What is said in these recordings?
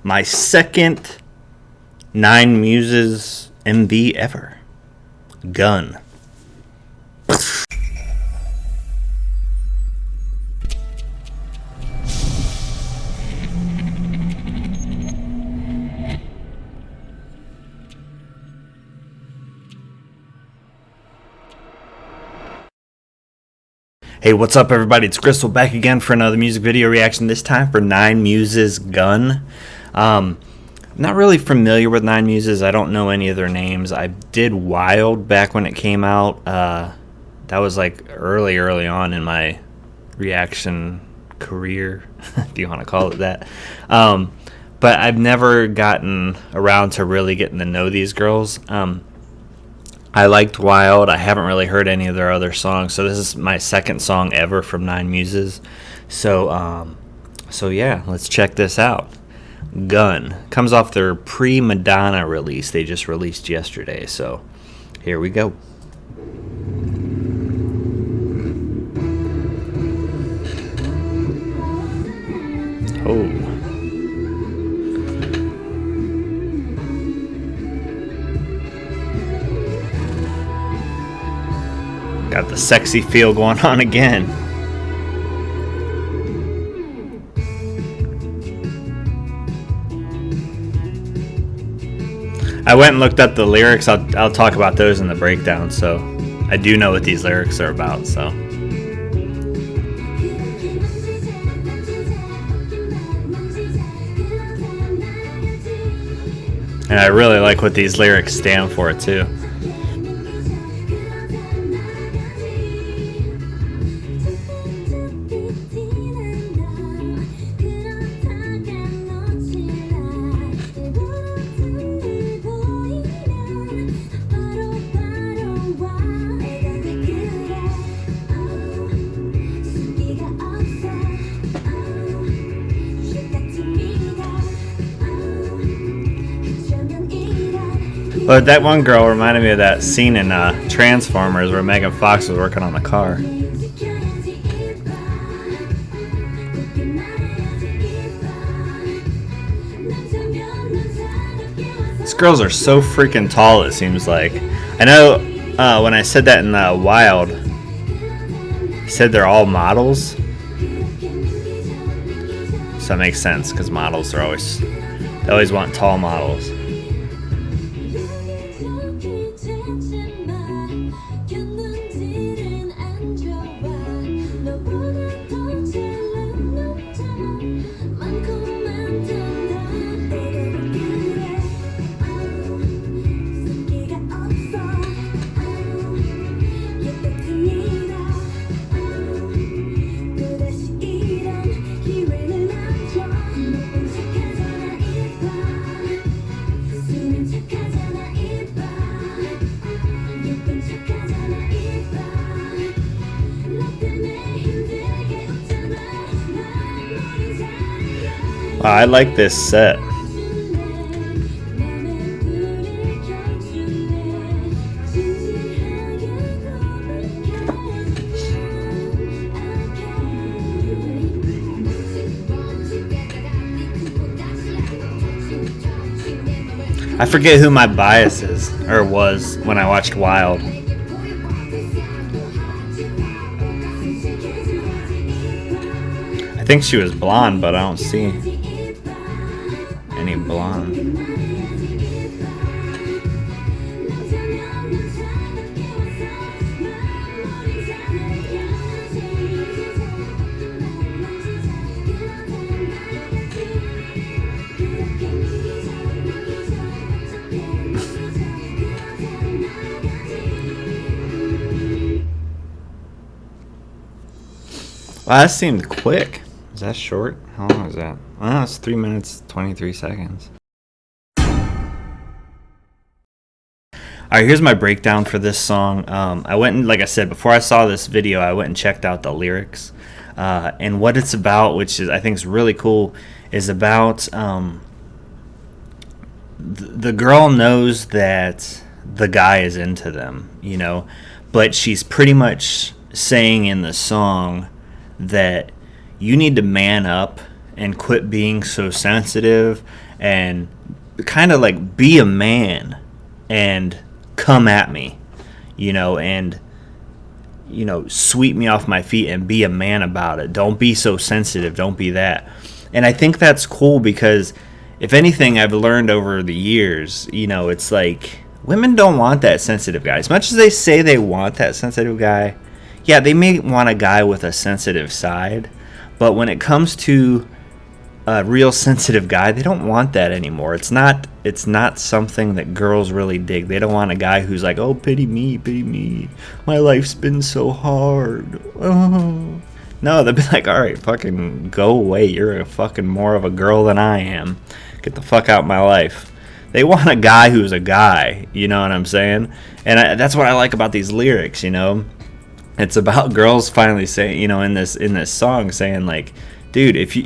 my second 9MUSES MV ever. Gun. Hey, what's up everybody? It's Grissle back again for another music video reaction, this time for 9MUSES Gun. I'm not really familiar with 9MUSES. I don't know any of their names. I did Wild back when it came out. That was like early on in my reaction career, if you want to call it that. But I've never gotten around to really getting to know these girls. I liked Wild. I haven't really heard any of their other songs, so this is my second song ever from 9MUSES. So yeah, let's check this out. Gun comes off their pre-Madonna release. They just released yesterday, so here we go. Oh. Got the sexy feel going on again. I went and looked up the lyrics. I'll talk about those in the breakdown. So I do know what these lyrics are about. So. And I really like what these lyrics stand for too. But that one girl reminded me of that scene in Transformers where Megan Fox was working on the car. These girls are so freaking tall, it seems like. I know when I said that in Wild, I said they're all models. So that makes sense, because models are they always want tall models. Wow, I like this set. I forget who my bias is, or was, when I watched Wild. I think she was blonde, but I don't see any blonde. Wow, that seemed quick. Is that short? How long is that? Oh, it's 3 minutes, 23 seconds. Alright, here's my breakdown for this song. I went and, like I said, before I saw this video, I went and checked out the lyrics. And what it's about, which is I think is really cool, is about the girl knows that the guy is into them, you know, but she's pretty much saying in the song that you need to man up and quit being so sensitive and kind of like be a man and come at me, and sweep me off my feet and be a man about it. Don't be so sensitive. Don't be that. And I think that's cool because if anything I've learned over the years, it's like women don't want that sensitive guy. As much as they say they want that sensitive guy, yeah, they may want a guy with a sensitive side, but when it comes to a real sensitive guy, they don't want that anymore. It's not something that girls really dig. They don't want a guy who's like, oh, pity me, my life's been so hard. Oh. No, they'll be like, all right, fucking go away. You're a fucking more of a girl than I am. Get the fuck out of my life. They want a guy who's a guy, you know what I'm saying? And that's what I like about these lyrics, It's about girls finally saying, in this song saying like, dude, if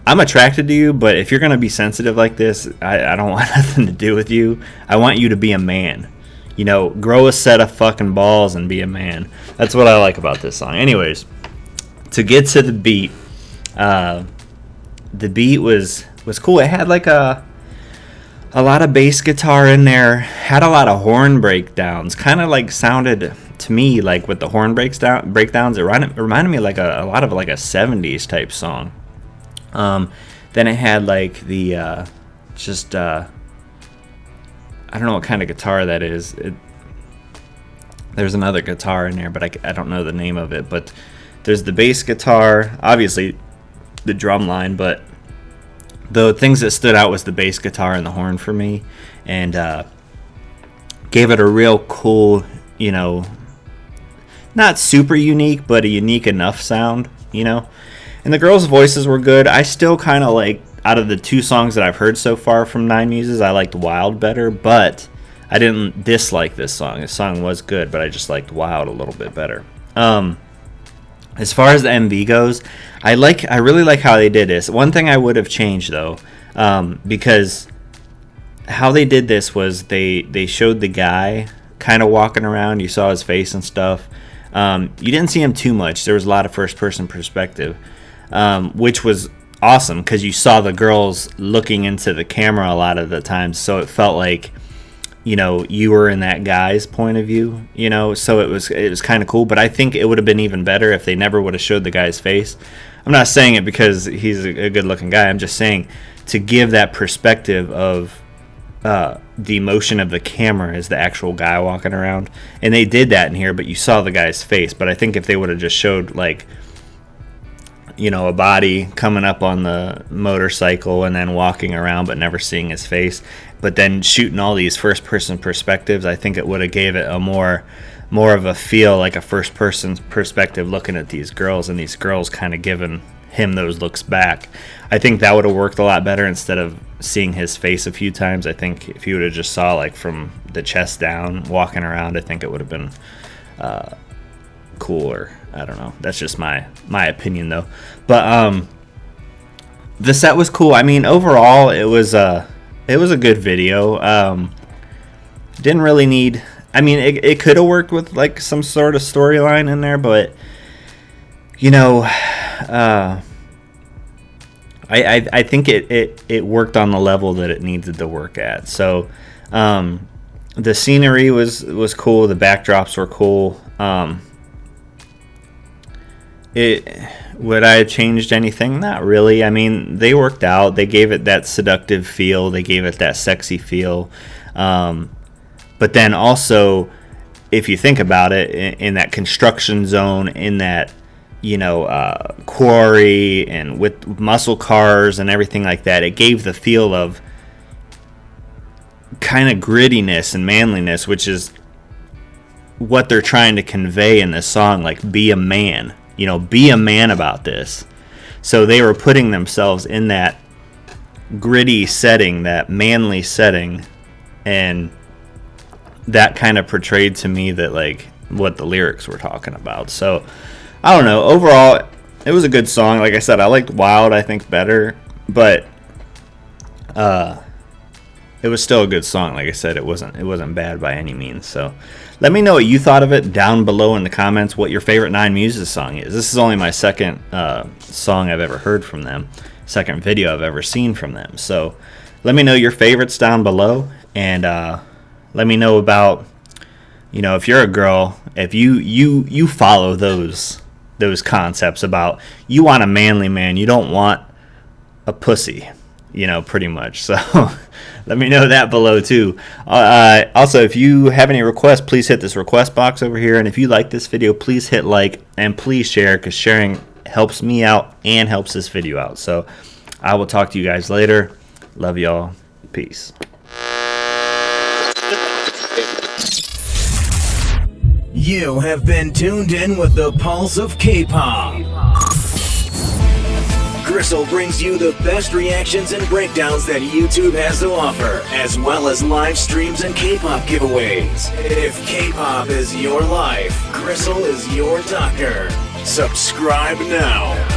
I'm attracted to you, but if you're going to be sensitive like this, I don't want nothing to do with you. I want you to be a man. Grow a set of fucking balls and be a man. That's what I like about this song. Anyways, to get to the beat was cool. It had like a lot of bass guitar in there, had a lot of horn breakdowns, kind of like sounded to me like with the horn breakdowns, it reminded me like a lot of like a 70s type song. Then it had like the I don't know what kind of guitar that is. There's another guitar in there, but I don't know the name of it. But there's the bass guitar, obviously the drum line, but the things that stood out was the bass guitar and the horn for me, and gave it a real cool, not super unique, but a unique enough sound, And the girls' voices were good. I still kind of like, out of the two songs that I've heard so far from 9MUSES, I liked Wild better, but I didn't dislike this song. This song was good, but I just liked Wild a little bit better. As far as the MV goes, I really like how they did this. One thing I would have changed though, because how they did this was they showed the guy kind of walking around. You saw his face and stuff. You didn't see him too much. There was a lot of first-person perspective, which was awesome because you saw the girls looking into the camera a lot of the times, so it felt like you were in that guy's point of view, so it was kind of cool. But I think it would have been even better if they never would have showed the guy's face. I'm not saying it because he's a good-looking guy. I'm just saying to give that perspective of the motion of the camera as the actual guy walking around. And they did that in here, but you saw the guy's face. But I think if they would have just showed like a body coming up on the motorcycle and then walking around but never seeing his face, but then shooting all these first person perspectives, I think it would have gave it a more of a feel like a first person perspective looking at these girls, and these girls kind of giving him those looks back. I think that would have worked a lot better instead of seeing his face a few times. I think if you would have just saw like from the chest down walking around, I think it would have been cooler. I don't know. That's just my opinion though. But the set was cool. I mean, overall it was a good video. Didn't really need, I mean, it could have worked with like some sort of storyline in there, but I think it worked on the level that it needed to work at. So the scenery was cool. The backdrops were cool. Would I have changed anything? Not really. I mean, they worked out. They gave it that seductive feel. They gave it that sexy feel. But then also, if you think about it, in that construction zone, in that quarry, and with muscle cars and everything like that, it gave the feel of kind of grittiness and manliness, which is what they're trying to convey in this song. Like, be a man, be a man about this. So they were putting themselves in that gritty setting, that manly setting, and that kind of portrayed to me that like what the lyrics were talking about. So I don't know. Overall, it was a good song. Like I said, I liked Wild, I think, better, but it was still a good song. Like I said, it wasn't bad by any means. So let me know what you thought of it down below in the comments, what your favorite 9MUSES song is. This is only my second song I've ever heard from them. second video I've ever seen from them. So let me know your favorites down below, and let me know about, you know, if you're a girl, if you follow those concepts about you want a manly man, you don't want a pussy, you know, pretty much. So let me know that below too. Also, if you have any requests, please hit this request box over here, and if you like this video, please hit like and please share, because sharing helps me out and helps this video out. So I will talk to you guys later. Love y'all. Peace. You have been tuned in with the pulse of K-pop. Grissle brings you the best reactions and breakdowns that YouTube has to offer, as well as live streams and K-pop giveaways. If K-pop is your life, Grissle is your doctor. Subscribe now.